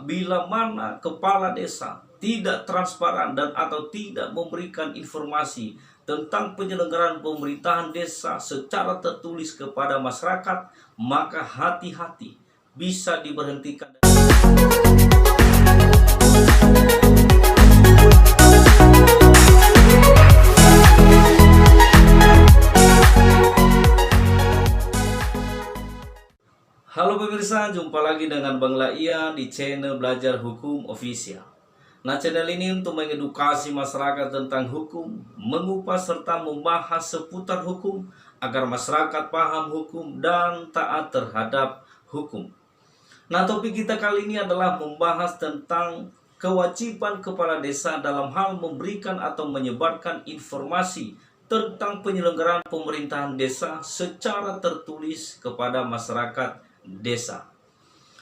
bila mana kepala desa tidak transparan dan atau tidak memberikan informasi tentang penyelenggaraan pemerintahan desa secara tertulis kepada masyarakat, maka hati-hati, bisa diberhentikan. Halo pemirsa, jumpa lagi dengan Bang Laia di channel Belajar Hukum Official. Nah, channel ini untuk mengedukasi masyarakat tentang hukum, mengupas serta membahas seputar hukum agar masyarakat paham hukum dan taat terhadap hukum. Nah, topik kita kali ini adalah membahas tentang kewajiban kepala desa dalam hal memberikan atau menyebarkan informasi tentang penyelenggaraan pemerintahan desa secara tertulis kepada masyarakat desa.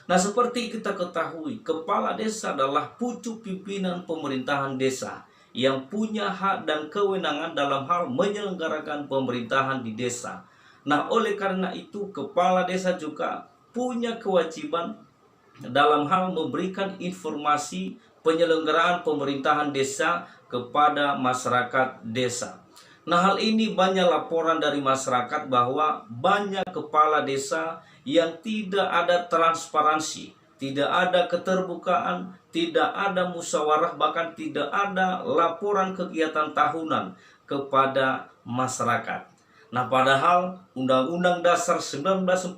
Nah, seperti kita ketahui, kepala desa adalah pucuk pimpinan pemerintahan desa yang punya hak dan kewenangan dalam hal menyelenggarakan pemerintahan di desa. Nah, oleh karena itu, kepala desa juga punya kewajiban dalam hal memberikan informasi penyelenggaraan pemerintahan desa kepada masyarakat desa. Nah, hal ini banyak laporan dari masyarakat bahwa banyak kepala desa yang tidak ada transparansi, tidak ada keterbukaan, tidak ada musyawarah, bahkan tidak ada laporan kegiatan tahunan kepada masyarakat. Nah, padahal Undang-Undang Dasar 1945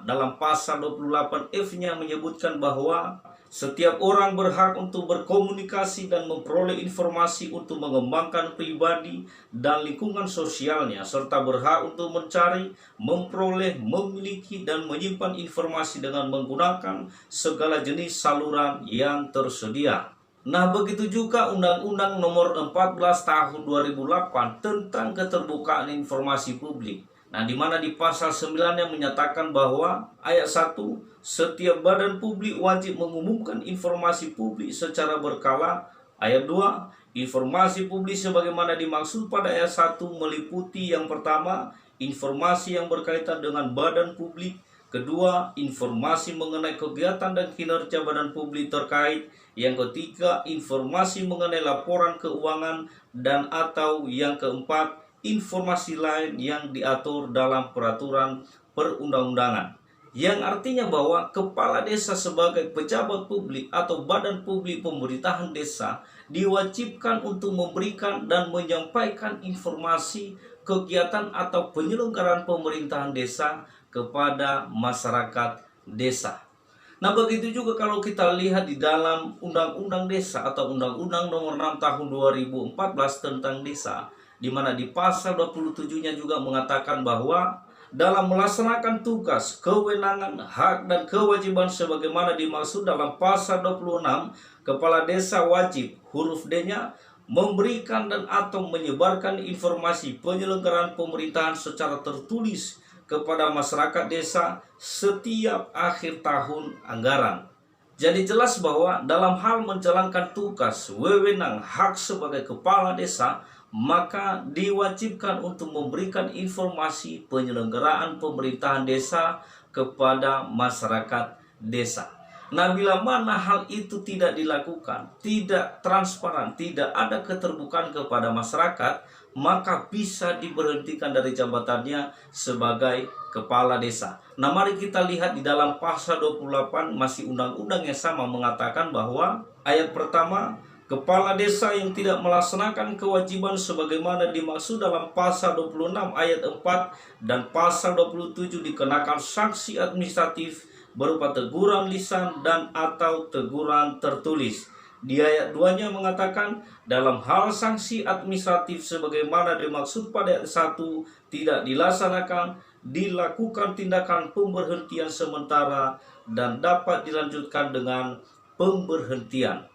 dalam pasal 28F-nya menyebutkan bahwa setiap orang berhak untuk berkomunikasi dan memperoleh informasi untuk mengembangkan pribadi dan lingkungan sosialnya, serta berhak untuk mencari, memperoleh, memiliki, dan menyimpan informasi dengan menggunakan segala jenis saluran yang tersedia. Nah, begitu juga Undang-Undang Nomor 14 Tahun 2008 tentang keterbukaan informasi publik. Nah, di mana di pasal 9 yang menyatakan bahwa ayat 1, setiap badan publik wajib mengumumkan informasi publik secara berkala. Ayat 2, informasi publik sebagaimana dimaksud pada ayat 1 meliputi yang pertama, informasi yang berkaitan dengan badan publik. Kedua, informasi mengenai kegiatan dan kinerja badan publik terkait. Yang ketiga, informasi mengenai laporan keuangan, dan atau yang keempat, informasi lain yang diatur dalam peraturan perundang-undangan. Yang artinya bahwa kepala desa sebagai pejabat publik atau badan publik pemerintahan desa diwajibkan untuk memberikan dan menyampaikan informasi kegiatan atau penyelenggaraan pemerintahan desa kepada masyarakat desa. Nah, begitu juga kalau kita lihat di dalam Undang-Undang Desa atau Undang-Undang Nomor 6 Tahun 2014 tentang desa, di mana di pasal 27-nya juga mengatakan bahwa dalam melaksanakan tugas, kewenangan, hak, dan kewajiban sebagaimana dimaksud dalam pasal 26, kepala desa wajib, huruf D-nya, memberikan dan atau menyebarkan informasi penyelenggaraan pemerintahan secara tertulis kepada masyarakat desa setiap akhir tahun anggaran. Jadi jelas bahwa dalam hal menjalankan tugas, wewenang, hak sebagai kepala desa, maka diwajibkan untuk memberikan informasi penyelenggaraan pemerintahan desa kepada masyarakat desa. Nah, bila mana hal itu tidak dilakukan, tidak transparan, tidak ada keterbukaan kepada masyarakat, maka bisa diberhentikan dari jabatannya sebagai kepala desa. Nah, mari kita lihat di dalam pasal 28 masih undang-undang yang sama mengatakan bahwa ayat pertama, kepala desa yang tidak melaksanakan kewajiban sebagaimana dimaksud dalam pasal 26 ayat 4 dan pasal 27 dikenakan sanksi administratif berupa teguran lisan dan atau teguran tertulis. Di ayat 2-nya mengatakan dalam hal sanksi administratif sebagaimana dimaksud pada ayat 1 tidak dilaksanakan, dilakukan tindakan pemberhentian sementara dan dapat dilanjutkan dengan pemberhentian.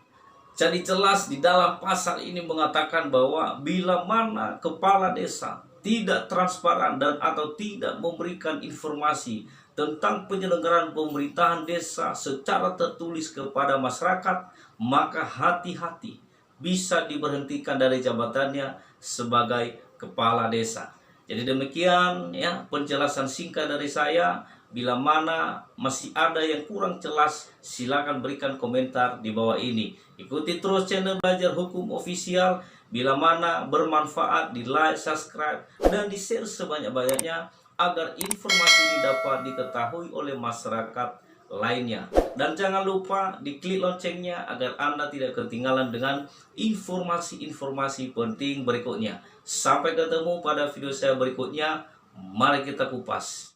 Jadi jelas di dalam pasal ini mengatakan bahwa bila mana kepala desa tidak transparan dan atau tidak memberikan informasi tentang penyelenggaraan pemerintahan desa secara tertulis kepada masyarakat, maka hati-hati, bisa diberhentikan dari jabatannya sebagai kepala desa. Jadi demikian ya penjelasan singkat dari saya. Bila mana masih ada yang kurang jelas, silakan berikan komentar di bawah ini. Ikuti terus channel Belajar Hukum Official. Bila mana bermanfaat, di like, subscribe, dan di share sebanyak-banyaknya agar informasi ini dapat diketahui oleh masyarakat lainnya. Dan jangan lupa diklik loncengnya agar Anda tidak ketinggalan dengan informasi-informasi penting berikutnya. Sampai ketemu pada video saya berikutnya. Mari kita kupas.